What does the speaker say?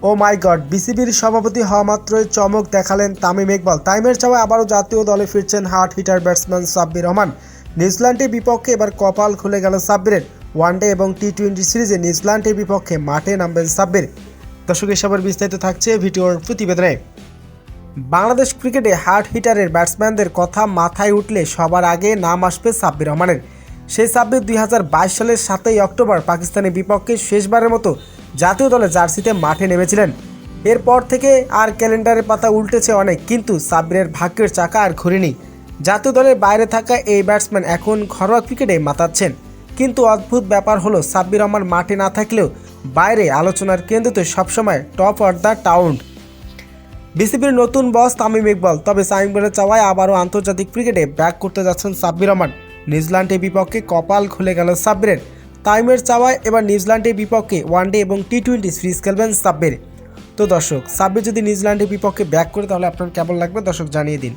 ও মাই god, বিসিবির সভাপতি হওয়া মাত্রই চমক দেখালেন তামিম ইকবাল। তামিমের চাওয়ায় আবারও জাতীয় দলে ফিরছেন hard hitter batsman Sabbir Rahman. নিউজিল্যান্ডের বিপক্ষে এবার কপাল খুলে গেল সাব্বিরের। ওয়ানডে এবং টি-20 সিরিজে নিউজিল্যান্ডের বিপক্ষে মাঠে নামবেন সাব্বির। দর্শক, এসবের বিস্তারিত থাকছে ভিডিওর প্রতিবেদনে। বাংলাদেশ ক্রিকেটে হার্ড হিটারের ব্যাটসম্যানদের কথা মাথায় উঠলে সবার আগে নাম আসবে সাব্বির রহমানের। সেই সাব্বির 2022 সালের 7ই অক্টোবর পাকিস্তানের বিপক্ষে শেষবারের মতো জাতীয় দলের জার্সিতে মাঠে নেমেছিলেন। এরপর থেকে আর ক্যালেন্ডারের পাতা উল্টেছে অনেক, কিন্তু সাব্বিরের ভাগ্যের চাকা আর ঘুরেনি। জাতীয় দলের বাইরে থাকা এই ব্যাটসম্যান এখন ঘরোয়া ক্রিকেটে মাতাচ্ছেন। কিন্তু অদ্ভুত ব্যাপার হলো, সাব্বির রহমান মাঠে না থাকলেও বাইরে আলোচনার কেন্দ্রতে সবসময় টপ অফ দ্য টাউন বিসিবির নতুন বস তামিম ইকবাল। তবে তামিম ইকবালের চাওয়ায় আবারও আন্তর্জাতিক ক্রিকেটে ব্যাক করতে যাচ্ছেন সাব্বির রহমান। নিউজিল্যান্ডের বিপক্ষে কপাল খুলে গেল সাব্বিরের। তামিমের চাওয়ায় এবার নিউজিল্যান্ডের বিপক্ষে ওয়ানডে এবং টি-20 সিরিজ খেলবেন সাব্বির। তো দর্শক, সাব্বির যদি নিউজিল্যান্ডের বিপক্ষে ব্যাক করে তাহলে আপনার কেমন লাগবে দর্শক জানিয়ে দিন।